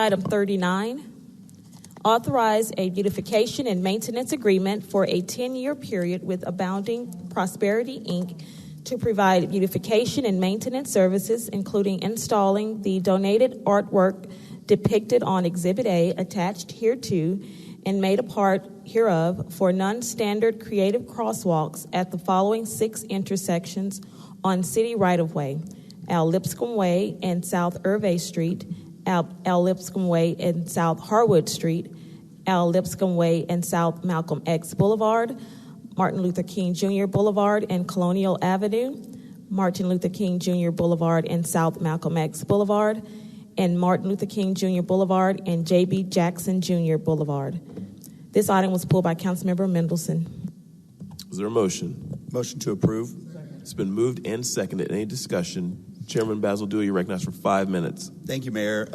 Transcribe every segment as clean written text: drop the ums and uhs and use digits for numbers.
item 39, authorize a beautification and maintenance agreement for a 10-year period with Abounding Prosperity, Inc. to provide beautification and maintenance services, including installing the donated artwork depicted on Exhibit A attached hereto and made a part hereof for non-standard creative crosswalks at the following 6 intersections on city right-of-way: Al Lipscomb Way and South Irvay Street, Al Lipscomb Way and South Harwood Street, Al Lipscomb Way and South Malcolm X Boulevard, Martin Luther King Jr. Boulevard and Colonial Avenue, Martin Luther King Jr. Boulevard and South Malcolm X Boulevard, and Martin Luther King Jr. Boulevard and J.B. Jackson Jr. Boulevard. This item was pulled by Councilmember Mendelson. Is there a motion? Motion to approve. It's been moved and seconded. Any discussion? Chairman Basil Dewey, you recognized for 5 minutes. Thank you, Mayor.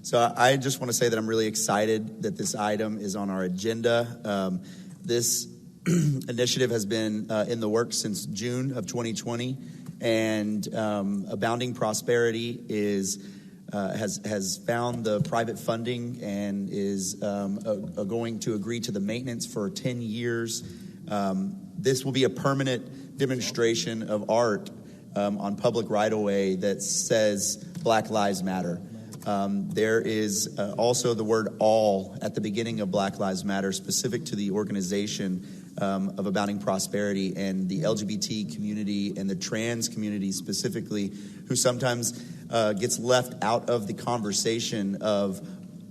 So I just want to say that I'm really excited that this item is on our agenda. This initiative has been in the works since June of 2020, and Abounding Prosperity has found the private funding and is going to agree to the maintenance for 10 years. This will be a permanent demonstration of art on public right-of-way that says Black Lives Matter. There is also the word all at the beginning of Black Lives Matter, specific to the organization of Abounding Prosperity and the LGBT community and the trans community specifically, who sometimes gets left out of the conversation of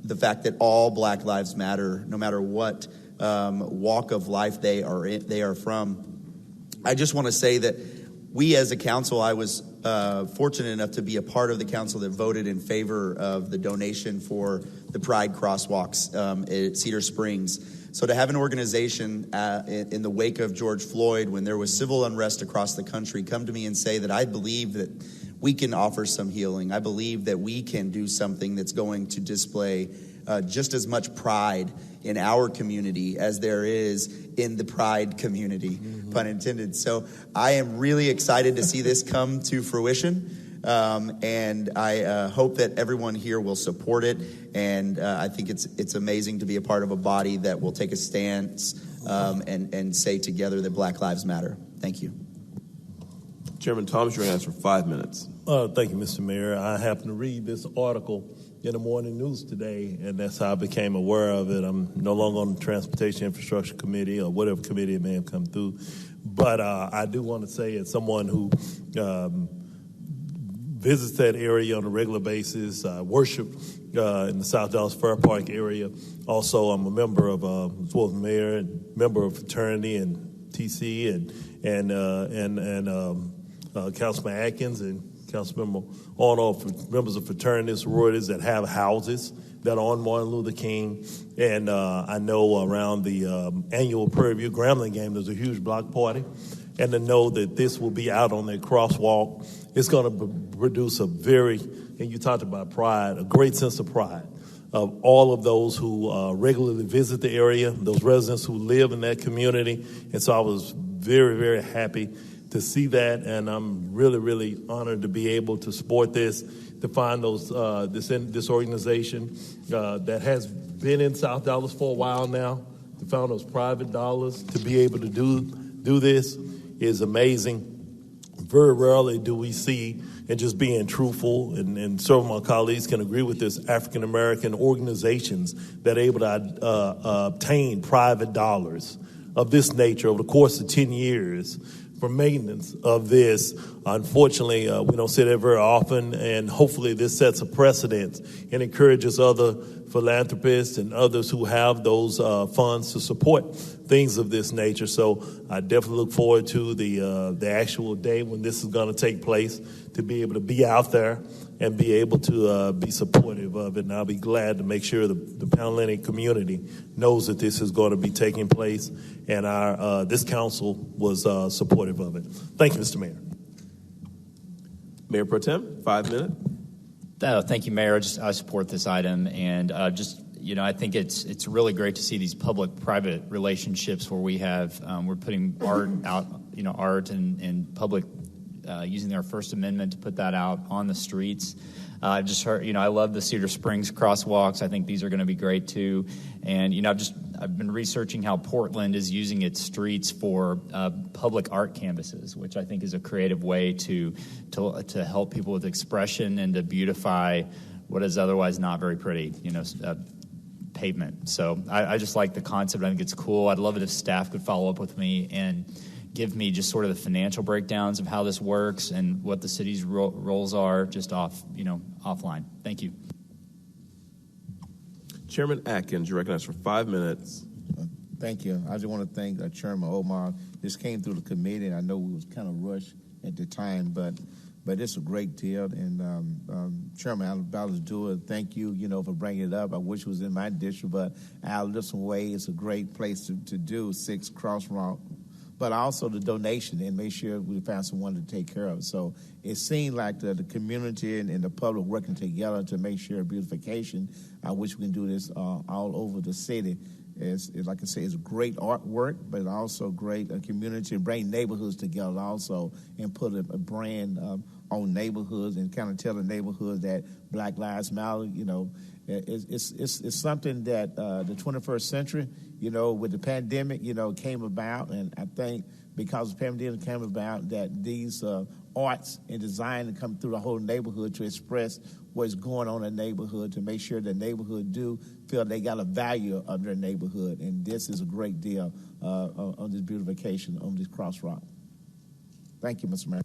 the fact that all Black lives matter, no matter what walk of life they are from. I just want to say that we as a council, I was fortunate enough to be a part of the council that voted in favor of the donation for the Pride crosswalks at Cedar Springs. So to have an organization in the wake of George Floyd, when there was civil unrest across the country, come to me and say that I believe that we can offer some healing. I believe that we can do something that's going to display just as much pride in our community as there is in the pride community, pun intended. So I am really excited to see this come to fruition. And I hope that everyone here will support it. And I think it's amazing to be a part of a body that will take a stance and say together that Black Lives Matter. Thank you. Chairman Thomas, you're going to ask for 5 minutes. Thank you, Mr. Mayor. I happened to read this article in the morning news today, and that's how I became aware of it. I'm no longer on the Transportation Infrastructure Committee or whatever committee it may have come through. But I do want to say, as someone who visits that area on a regular basis, I worship in the South Dallas Fair Park area. Also, I'm a member of, as well as mayor, and member of fraternity and TC and Councilman Atkins and Councilmember Arnold, members of fraternities, sororities that have houses that are on Martin Luther King. And I know around the annual Prairie View Grambling game, there's a huge block party. And to know that this will be out on their crosswalk, it's going to produce a very, and you talked about pride, a great sense of pride of all of those who regularly visit the area, those residents who live in that community. And so I was very, very happy to see that, and I'm really, really honored to be able to support this, to find those this organization that has been in South Dallas for a while now, to find those private dollars to be able to do this is amazing. Very rarely do we see, and just being truthful, and several of my colleagues can agree with this, African American organizations that are able to obtain private dollars of this nature over the course of 10 years for maintenance of this. Unfortunately, we don't see that very often, and hopefully this sets a precedent and encourages other philanthropists and others who have those funds to support things of this nature. So I definitely look forward to the actual day when this is going to take place, to be able to be out there and be able to be supportive of it. And I'll be glad to make sure the Pound Atlantic community knows that this is going to be taking place, and our this council was supportive of it. Thank you, Mr. Mayor. Mayor Pro Tem, 5 minutes. Thank you, Mayor. I support this item, and I think it's really great to see these public-private relationships where we have we're putting art out, art and public using our First Amendment to put that out on the streets. I've just heard, I love the Cedar Springs crosswalks. I think these are going to be great too. And, I've been researching how Portland is using its streets for public art canvases, which I think is a creative way to help people with expression and to beautify what is otherwise not very pretty, pavement. So I just like the concept. I think it's cool. I'd love it if staff could follow up with me and give me just sort of the financial breakdowns of how this works and what the city's roles are just offline. Thank you. Chairman Atkins, you're recognized for 5 minutes. Thank you. I just want to thank Chairman Omar. This came through the committee, and I know we was kind of rushed at the time, but it's a great deal. And Chairman Balladua, thank you, for bringing it up. I wish it was in my district, but Allison Way is a great place to do 6 crosswalk. But also the donation and make sure we found someone to take care of it. So it seemed like the community and the public working together to make sure beautification. I wish we can do this all over the city. It's like I say, it's great artwork, but also great community and bring neighborhoods together also and put a brand on neighborhoods and kind of tell the neighborhoods that Black Lives Matter. It's something that the 21st century, with the pandemic, came about, and I think because the pandemic came about, that these arts and design to come through the whole neighborhood to express what's going on in the neighborhood, to make sure the neighborhood do feel they got a value of their neighborhood, and this is a great deal on this beautification on this crosswalk. Thank you, Mr. Mayor.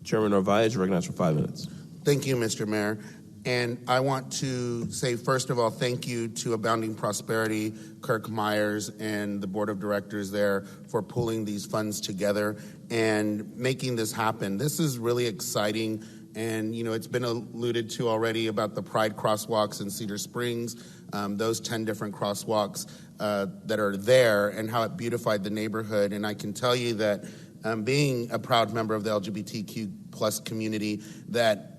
Chairman Narvaez, you're recognized for 5 minutes. Thank you, Mr. Mayor. And I want to say, first of all, thank you to Abounding Prosperity, Kirk Myers, and the board of directors there for pulling these funds together and making this happen. This is really exciting. And, it's been alluded to already about the Pride crosswalks in Cedar Springs, those 10 different crosswalks that are there and how it beautified the neighborhood. And I can tell you that being a proud member of the LGBTQ plus community, that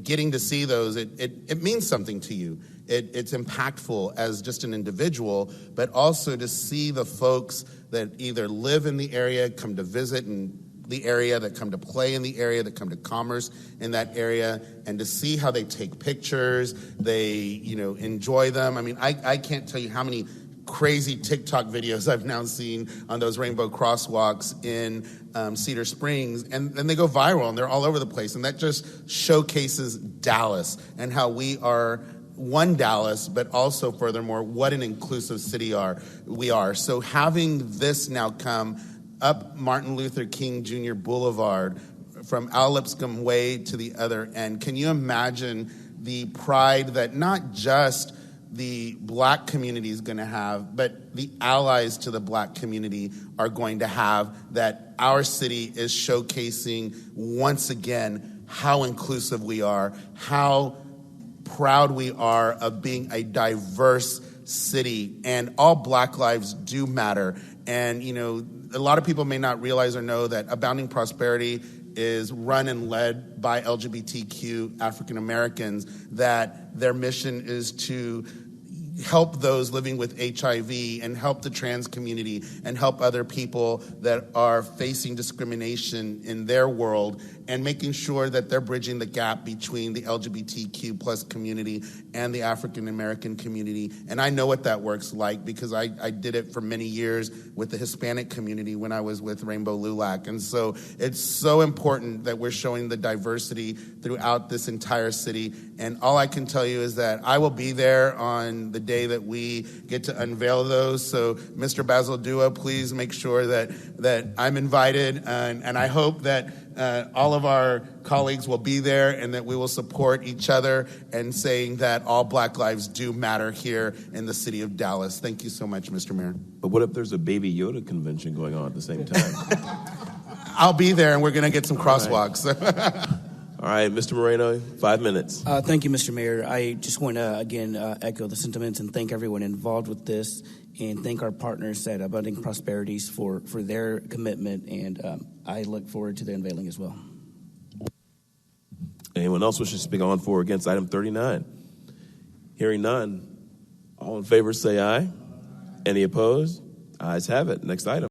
getting to see those, it means something to you. It's impactful as just an individual, but also to see the folks that either live in the area, come to visit in the area, that come to play in the area, that come to commerce in that area, and to see how they take pictures, they enjoy them. I mean, I can't tell you how many crazy TikTok videos I've now seen on those rainbow crosswalks in Cedar Springs, and they go viral, and they're all over the place, and that just showcases Dallas and how we are one Dallas, but also furthermore, what an inclusive city we are. So having this now come up Martin Luther King Jr. Boulevard from Al Lipscomb Way to the other end, can you imagine the pride that not just the black community is going to have, but the allies to the black community are going to have, that our city is showcasing once again how inclusive we are, how proud we are of being a diverse city, and all black lives do matter. And, a lot of people may not realize or know that Abounding Prosperity is run and led by LGBTQ African Americans, that their mission is to help those living with HIV and help the trans community and help other people that are facing discrimination in their world, and making sure that they're bridging the gap between the LGBTQ plus community and the African American community. And I know what that works like because I did it for many years with the Hispanic community when I was with Rainbow LULAC. And so it's so important that we're showing the diversity throughout this entire city. And all I can tell you is that I will be there on the day that we get to unveil those. So Mr. Basil Dua, please make sure that I'm invited, and I hope that all of our colleagues will be there and that we will support each other and saying that all black lives do matter here in the city of Dallas. Thank you so much, Mr. Mayor. But what if there's a Baby Yoda convention going on at the same time? I'll be there, and we're going to get some crosswalks. All right, Mr. Moreno, 5 minutes. Thank you, Mr. Mayor. I just want to, again, echo the sentiments and thank everyone involved with this, and thank our partners at Abounding Prosperities for their commitment, and I look forward to the unveiling as well. Anyone else wishing to speak on for or against item 39? Hearing none. All in favor say aye. Any opposed? Ayes have it. Next item.